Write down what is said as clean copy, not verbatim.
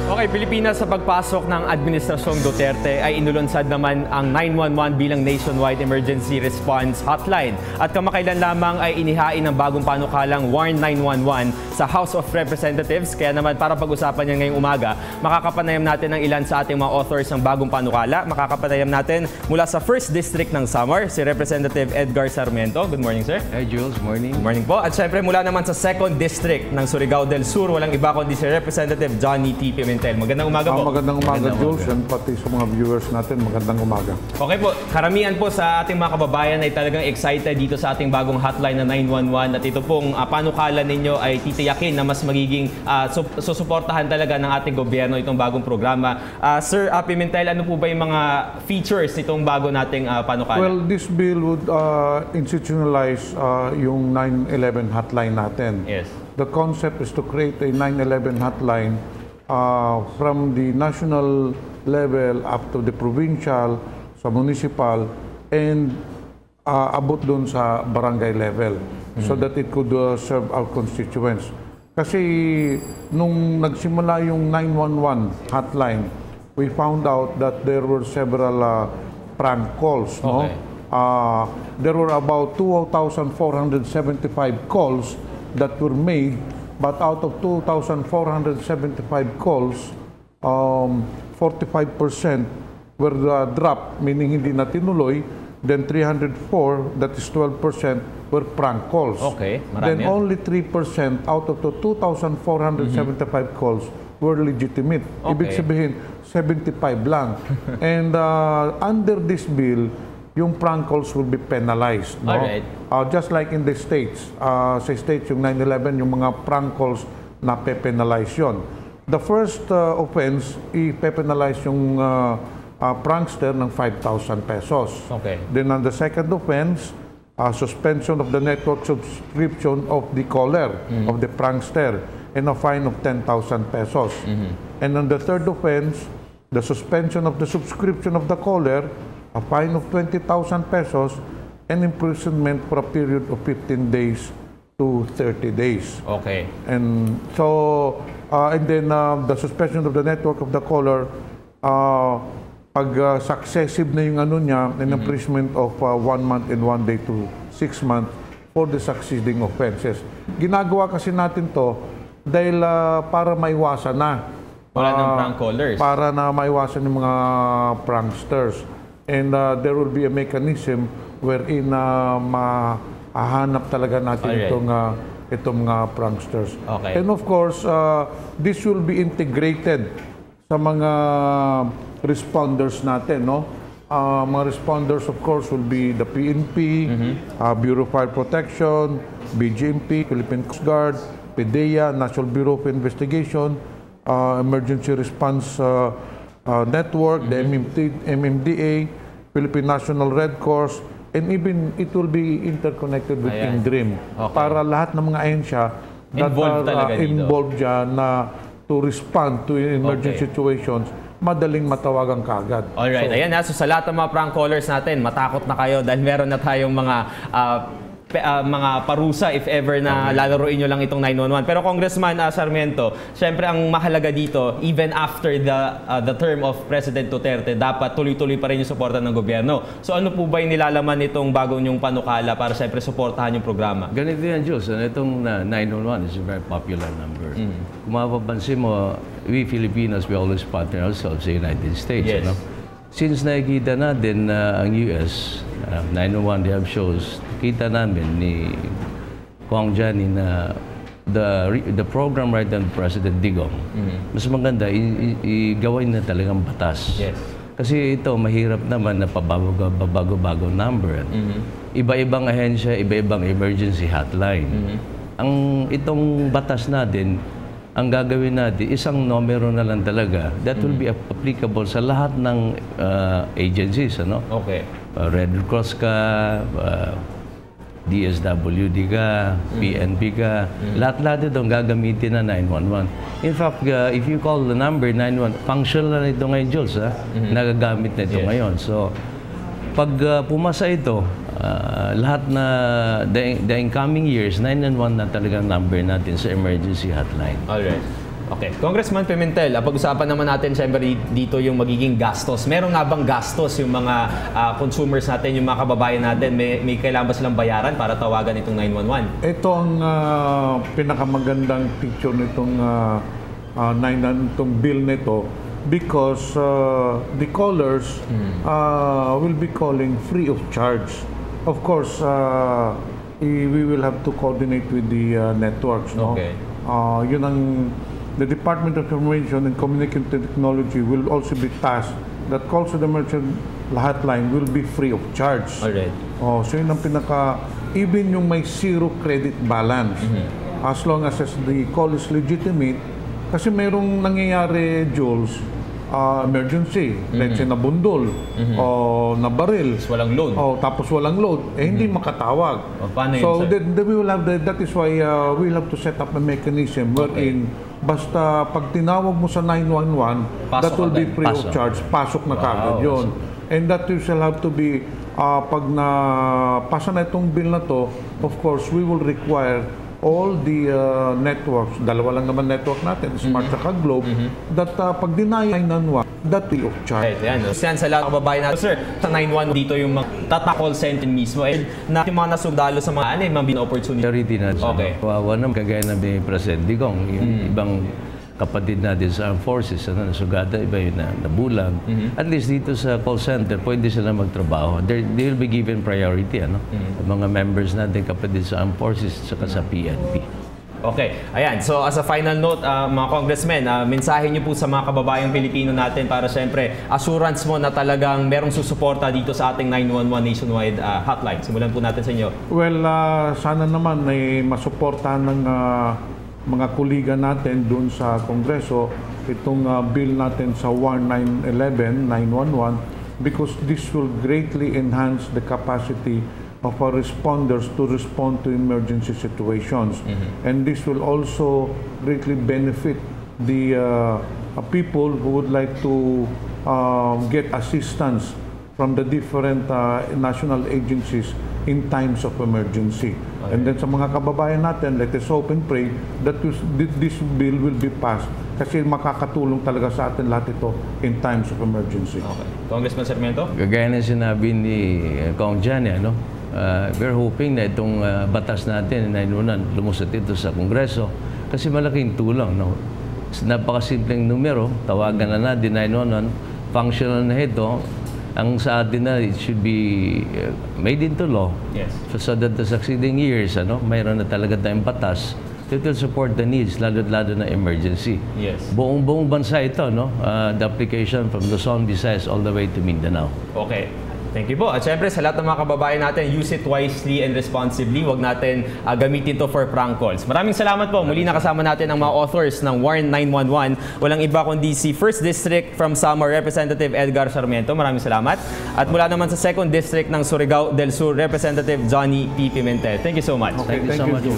Okay, Pilipinas, sa pagpasok ng Administrasyong Duterte ay inulunsad naman ang 911 bilang nationwide emergency response hotline. At kamakailan lamang ay inihain ng bagong panukalang Warn 911 sa House of Representatives. Kaya naman para pag-usapan yan ngayong umaga, makakapanayam natin ang ilan sa ating mga authors ng bagong panukala. Makakapanayam natin mula sa 1st District ng Samar, si Representative Edgar Sarmiento. Good morning, sir. Hi, Jules. Morning. Good morning po. At syempre mula naman sa 2nd District ng Surigao del Sur, walang iba kundi si Representative Johnny T. Pimentel. Magandang umaga po. Magandang umaga, Jules, and pati sa mga viewers natin, magandang umaga. Okay po, karamihan po sa ating mga kababayan ay talagang excited dito sa ating bagong hotline na 911 at ito pong panukala ninyo ay titiyakin na mas magiging susuportahan talaga ng ating gobyerno itong bagong programa. Sir Pimentel, ano po ba yung mga features nitong bago nating panukala? Well, this bill would institutionalize yung 911 hotline natin. Yes. The concept is to create a 911 hotline from the national level up to the provincial, sa municipal, and abot dun sa barangay level so that it could serve our constituents. Kasi nung nagsimula yung 911 hotline, we found out that there were several prank calls. Okay. No? There were about 2,475 calls that were made. But out of 2,475 calls, 45% were dropped, meaning hindi na tinuloy. Then 304, that is 12%, were prank calls. Okay, marami Then yan. only 3% out of the 2,475 calls were legitimate. Okay. Ibig sabihin, 75 lang. And under this bill, yung prank calls will be penalized. No? Alright. Just like in the States. Sa States, yung 9/11, yung mga prank calls na pe-penalize yun. The first offense, i-penalize yung prankster ng 5,000 pesos. Okay. Then on the second offense, suspension of the network subscription of the caller, of the prankster, and a fine of 10,000 pesos. And on the third offense, the suspension of the subscription of the caller, a fine of 20,000 pesos, and imprisonment for a period of 15 days to 30 days. Okay. And so, and then the suspension of the network of the caller, pag successive na yung ano niya, an imprisonment of 1 month and 1 day to 6 months for the succeeding offenses. Ginagawa kasi natin to dahil para maiwasan na. Wala ng prank callers. Para na maiwasan yung mga pranksters. And there will be a mechanism wherein mahahanap talaga natin itong pranksters. Okay. And of course, this will be integrated sa mga responders natin, no? Mga responders, of course, will be the PNP, Bureau of Fire Protection, BGMP, Philippine Coast Guard, PDEA, National Bureau of Investigation, Emergency Response Network, the MMDA, Philippine National Red Cross, and even it will be interconnected with INDRIM. Okay. Para lahat ng mga ahensya that are involved dyan na to respond to emergency situations, madaling matawagan kaagad. Alright, ayan na. So sa lahat ng mga prank callers natin, matakot na kayo dahil meron na tayong mga parusa if ever na lalaroin nyo lang itong 911. Pero Congressman Sarmiento, syempre ang mahalaga dito, even after the term of President Duterte, dapat tuloy-tuloy pa rin yung suporta ng gobyerno. So ano po ba yung nilalaman nitong bagong yung panukala para syempre suportahan yung programa? Ganito yan, Jules. Itong 911 is a very popular number. Kung mapapansin mo, we Filipinos, we always partner ourselves sa United States. Yes. Ano? Since nakikita natin ang US, 911, they have shows, kita namin ni Kong Johnny na the program right under President Digong, mas maganda, igawin na talagang batas. Yes. Kasi ito, mahirap naman na pabago-bago number. Iba-ibang ahensya, iba-ibang emergency hotline. Itong batas natin, ang gagawin natin, isang numero na lang talaga that will be applicable sa lahat ng agencies. Ano? Okay. Red Cross ka, DSWD ka, PNP ka, lahat-lahat ito gagamitin na 911. In fact, if you call the number 911, functional na ito ngayon, Jules, nagagamit na ito ngayon. So, pag pumasa ito, lahat na the incoming years, 911 na talagang number natin sa emergency hotline. Alright. Okay. Congressman Pimentel, pag-usapan naman natin siyempre dito yung magiging gastos. Meron nga bang gastos yung mga consumers natin, yung mga kababayan natin? May kailangan ba silang bayaran para tawagan itong 911? Ito ang pinakamagandang picture nitong itong bill nito because the callers will be calling free of charge. Of course, we will have to coordinate with the networks. No? Okay. Yun ang the Department of Information and Communication Technology will also be tasked that calls to the merchant hotline will be free of charge. Alright. So yun ang even yung may zero credit balance, as long as the call is legitimate, kasi mayroong nangyayari, Jules, emergency, let's say nabundol, o nabaril, Walang load. tapos walang load, hindi makatawag. Paano yun, So sir? then we will have that is why we'll have to set up a mechanism wherein basta pag tinawag mo sa 911, that Pasok will be agad. free of charge. Pasok na kagad yun. And that will have to be, pag pasa na itong bill na to, of course, we will require all the networks, dalawa lang naman network natin, Smart saka Globe, that pag deny 911, that will of charge. Right, yan. Yan sa lahat ng kababayan natin. Sir, sa 911 dito yung mga call center mismo. Na yung mga nasundalo sa mga mga opportunity. Charity na siya. Okay. Kawawa naman, kagaya na ni President Digong, yung ibang kapatid natin sa armed forces, nasugata, iba yun na nabulag. At least dito sa call center, pwede sila magtrabaho. They will be given priority, mga members natin, kapatid sa armed forces, saka sa PNP. Okay, ayan. So as a final note, mga congressmen, mensahe niyo po sa mga kababayang Pilipino natin para siyempre assurance mo na talagang merong susuporta dito sa ating 911 nationwide hotline. Simulan po natin sa inyo. Well, sana naman ay masuportahan ng mga kuliga natin doon sa Kongreso itong bill natin sa 1911, 911 because this will greatly enhance the capacity of our responders to respond to emergency situations. And this will also greatly benefit the people who would like to get assistance from the different national agencies in times of emergency. And then sa mga kababayan natin, let us hope and pray that this bill will be passed kasi makakatulong talaga sa atin lahat ito in times of emergency. Okay. Congressman Sarmiento? Gagaya na sinabi ni Kong Jania, we're hoping na itong batas natin, 911, lumusot ito sa Kongreso kasi malaking tulong. Napakasimpleng numero, tawagan na natin 911, functional na ito. Ang sa atin na, it should be made into law. Yes. So that the succeeding years, mayroon na talaga tayong batas that will support the needs, lalo na emergency. Yes. Buong bansa ito, the application from Luzon, Visayas, all the way to Mindanao. Okay. Thank you po. At syempre sa lahat ng mga kababayan natin, use it wisely and responsibly. Huwag natin gamitin to for prank calls. Maraming salamat po. Muli nakasama natin ang mga authors ng Warn 911. Walang iba kundi si 1st District from Samar, Representative Edgar Sarmiento. Maraming salamat. At mula naman sa 2nd District ng Surigao del Sur, Representative Johnny P. Pimentel. Thank you so much. Thank you so much.